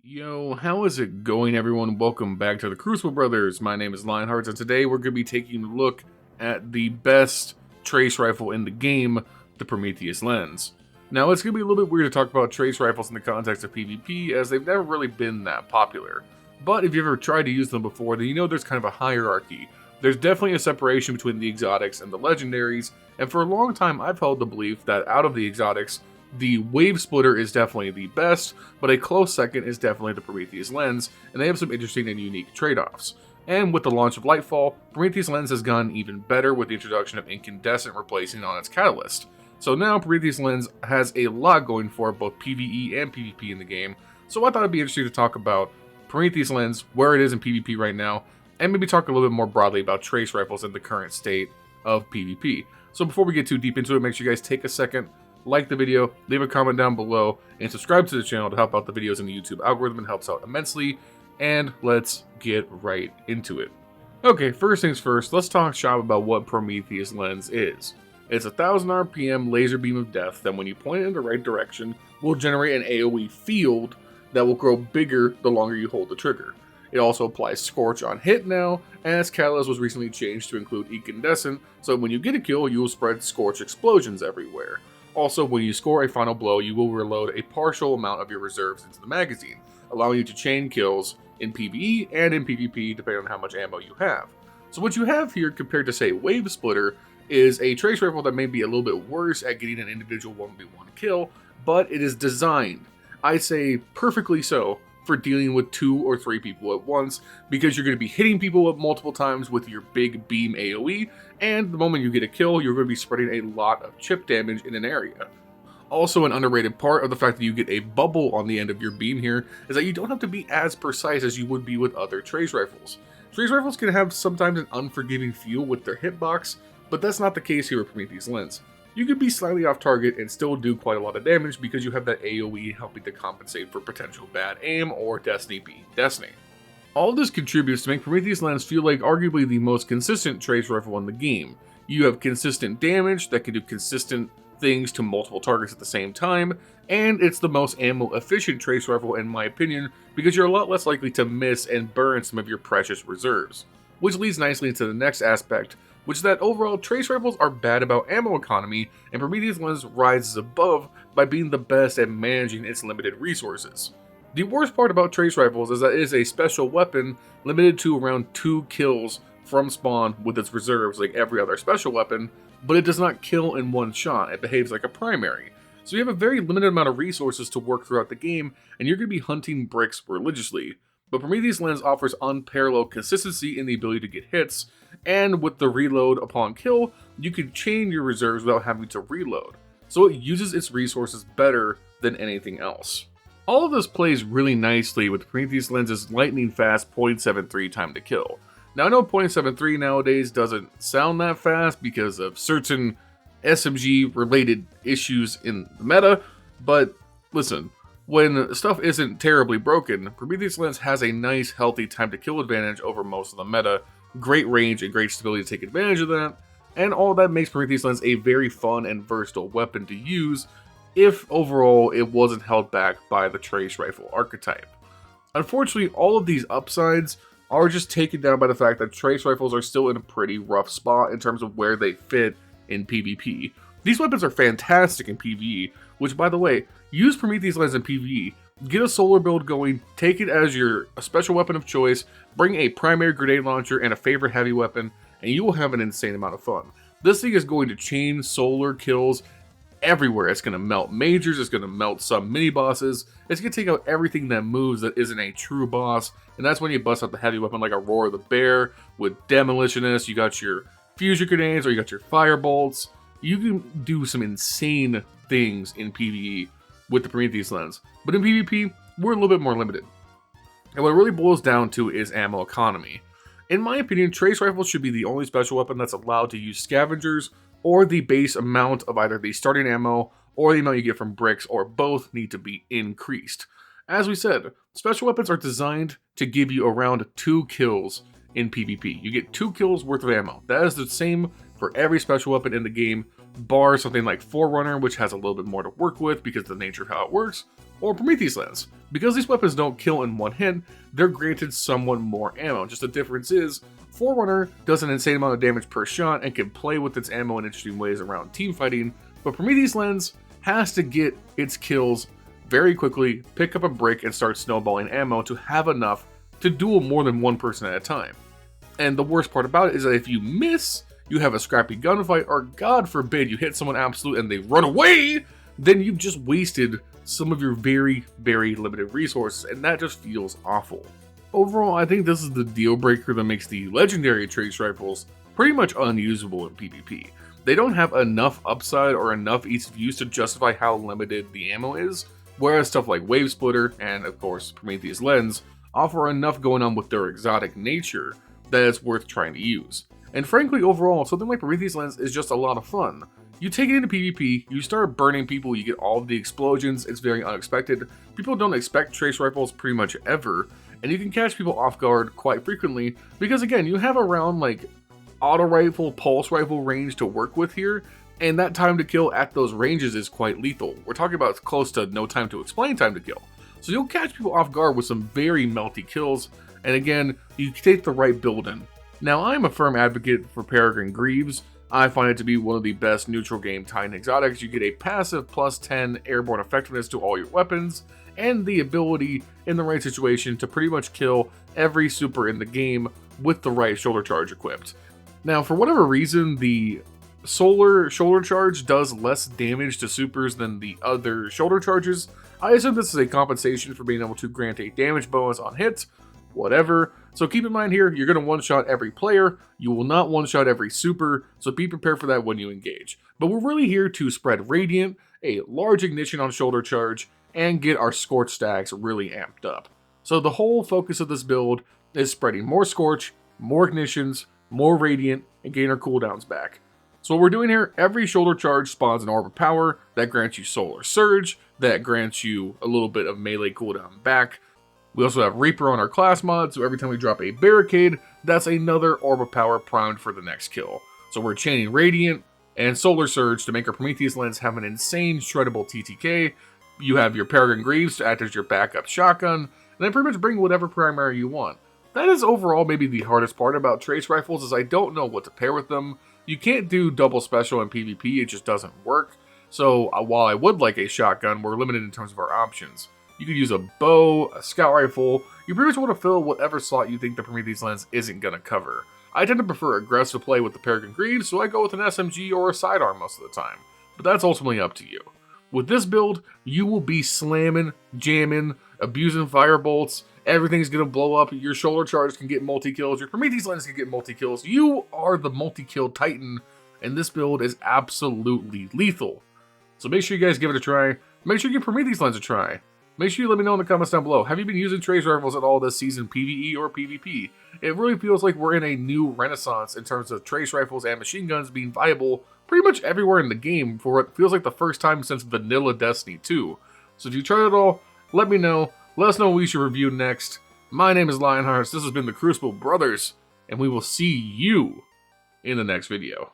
Yo, how is it going, everyone? Welcome back to the Crucible Brothers. My name is Lionhearts, and today we're going to be taking a look at the best trace rifle in the game, the Prometheus lens. Now, it's going to be a little bit weird to talk about trace rifles in the context of PvP, as they've never really been that popular. But if you've ever tried to use them before, then you know there's kind of a hierarchy. There's definitely a separation between the exotics and the legendaries, and for a long time I've held the belief that out of the exotics, the Wave Splitter is definitely the best, but a close second is definitely the Prometheus lens, and they have some interesting and unique trade-offs. And with the launch of Lightfall, Prometheus lens has gone even better with the introduction of incandescent replacing on its catalyst. So now Prometheus lens has a lot going for it, both PvE and PvP in the game, so I thought it'd be interesting to talk about Prometheus lens, where it is in PvP right now, and maybe talk a little bit more broadly about trace rifles in the current state of PvP. So before we get too deep into it, make sure you guys take a second, like the video, leave a comment down below, and subscribe to the channel to help out the videos in the YouTube algorithm. It helps out immensely, and let's get right into it. Okay, first things first, let's talk shop about what Prometheus lens is. It's a 1000 RPM laser beam of death that when you point it in the right direction, will generate an AoE field that will grow bigger the longer you hold the trigger. It also applies Scorch on hit now, and its catalyst was recently changed to include incandescent, so when you get a kill, you will spread Scorch explosions everywhere. Also, when you score a final blow, you will reload a partial amount of your reserves into the magazine, allowing you to chain kills in PvE and in PvP depending on how much ammo you have. So what you have here compared to, say, Wave Splitter is a trace rifle that may be a little bit worse at getting an individual 1v1 kill, but it is designed, I say perfectly so, for dealing with 2 or 3 people at once, because you're going to be hitting people up multiple times with your big beam AoE, and the moment you get a kill, you're going to be spreading a lot of chip damage in an area. Also, an underrated part of the fact that you get a bubble on the end of your beam here is that you don't have to be as precise as you would be with other trace rifles. Trace rifles can have sometimes an unforgiving feel with their hitbox, but that's not the case here with Prometheus lens. You could be slightly off target and still do quite a lot of damage because you have that AoE helping to compensate for potential bad aim or Destiny being Destiny. All of this contributes to make Prometheus lens feel like arguably the most consistent trace rifle in the game. You have consistent damage that can do consistent things to multiple targets at the same time, and it's the most ammo efficient trace rifle in my opinion because you're a lot less likely to miss and burn some of your precious reserves. Which leads nicely into the next aspect, which is that overall trace rifles are bad about ammo economy, and Prometheus lens rises above by being the best at managing its limited resources. The worst part about trace rifles is that it is a special weapon limited to around 2 kills from spawn with its reserves like every other special weapon, but it does not kill in one shot. It behaves like a primary. So you have a very limited amount of resources to work throughout the game, and you're going to be hunting bricks religiously. But Prometheus lens offers unparalleled consistency in the ability to get hits, and with the reload upon kill, you can chain your reserves without having to reload. So it uses its resources better than anything else. All of this plays really nicely with Prometheus lens's lightning fast 0.73 time to kill. Now I know 0.73 nowadays doesn't sound that fast because of certain SMG related issues in the meta, but listen, when stuff isn't terribly broken, Prometheus lens has a nice healthy time to kill advantage over most of the meta, great range and great stability to take advantage of that, and all that makes Prometheus lens a very fun and versatile weapon to use if overall it wasn't held back by the trace rifle archetype. Unfortunately, all of these upsides are just taken down by the fact that trace rifles are still in a pretty rough spot in terms of where they fit in PvP. These weapons are fantastic in PvE, which by the way, use Prometheus lens in PvE, get a solar build going, take it as your special weapon of choice, bring a primary grenade launcher and a favorite heavy weapon, and you will have an insane amount of fun. This thing is going to chain solar kills everywhere. It's going to melt majors, it's going to melt some mini bosses, it's going to take out everything that moves that isn't a true boss, and that's when you bust out the heavy weapon like a Roar of the Bear with Demolitionist, you got your fusion grenades or you got your fire bolts. You can do some insane things in PvE with the Prometheus lens, but in PvP, we're a little bit more limited. And what it really boils down to is ammo economy. In my opinion, trace rifles should be the only special weapon that's allowed to use scavengers, or the base amount of either the starting ammo or the amount you get from bricks, or both need to be increased. As we said, special weapons are designed to give you around 2 kills in PvP. You get 2 kills worth of ammo. That is the same for every special weapon in the game, bar something like Forerunner, which has a little bit more to work with because of the nature of how it works, or Prometheus lens. Because these weapons don't kill in one hit, they're granted somewhat more ammo. Just the difference is, Forerunner does an insane amount of damage per shot and can play with its ammo in interesting ways around team fighting, but Prometheus lens has to get its kills very quickly, pick up a brick, and start snowballing ammo to have enough to duel more than one person at a time. And the worst part about it is that if you miss, you have a scrappy gunfight, or God forbid you hit someone absolute and they run away, then you've just wasted some of your very, very limited resources, and that just feels awful. Overall, I think this is the deal breaker that makes the legendary trace rifles pretty much unusable in PvP. They don't have enough upside or enough ease of use to justify how limited the ammo is, whereas stuff like Wave Splitter and, of course, Prometheus Lens offer enough going on with their exotic nature that it's worth trying to use. And frankly, overall, something like Prometheus Lens is just a lot of fun. You take it into PvP, you start burning people, you get all of the explosions, it's very unexpected. People don't expect trace rifles pretty much ever, and you can catch people off guard quite frequently, because again, you have around like auto rifle, pulse rifle range to work with here, and that time to kill at those ranges is quite lethal. We're talking about close to no time to explain time to kill. So you'll catch people off guard with some very melty kills, and again, you take the right build in. Now, I'm a firm advocate for Peregrine Greaves. I find it to be one of the best neutral game Titan exotics. You get a passive plus 10 airborne effectiveness to all your weapons, and the ability in the right situation to pretty much kill every super in the game with the right shoulder charge equipped. Now, for whatever reason, the solar shoulder charge does less damage to supers than the other shoulder charges. I assume this is a compensation for being able to grant a damage bonus on hits, whatever. So keep in mind here, you're going to one-shot every player, you will not one-shot every super, so be prepared for that when you engage. But we're really here to spread Radiant, a large ignition on shoulder charge, and get our Scorch stacks really amped up. So the whole focus of this build is spreading more Scorch, more ignitions, more Radiant, and gain our cooldowns back. So what we're doing here, every shoulder charge spawns an orb of power that grants you Solar Surge, that grants you a little bit of melee cooldown back. We also have Reaper on our class mod, so every time we drop a barricade, that's another orb of power primed for the next kill. So we're chaining Radiant and Solar Surge to make our Prometheus lens have an insane shreddable TTK. You have your Peregrine Greaves to act as your backup shotgun, and then pretty much bring whatever primary you want. That is overall maybe the hardest part about trace rifles, is I don't know what to pair with them. You can't do double special in PvP, it just doesn't work. So while I would like a shotgun, we're limited in terms of our options. You could use a bow, a scout rifle. You pretty much want to fill whatever slot you think the Prometheus lens isn't going to cover. I tend to prefer aggressive play with the Peregrine Greaves, so I go with an SMG or a sidearm most of the time. But that's ultimately up to you. With this build, you will be slamming, jamming, abusing firebolts. Everything's going to blow up. Your shoulder charge can get multi-kills. Your Prometheus lens can get multi-kills. You are the multi-kill titan, and this build is absolutely lethal. So make sure you guys give it a try. Make sure you give Prometheus lens a try. Make sure you let me know in the comments down below. Have you been using trace rifles at all this season, PvE or PvP? It really feels like we're in a new renaissance in terms of trace rifles and machine guns being viable pretty much everywhere in the game for what feels like the first time since vanilla Destiny 2. So if you tried it all, let me know. Let us know what we should review next. My name is Lionhearts. This has been the Crucible Brothers, and we will see you in the next video.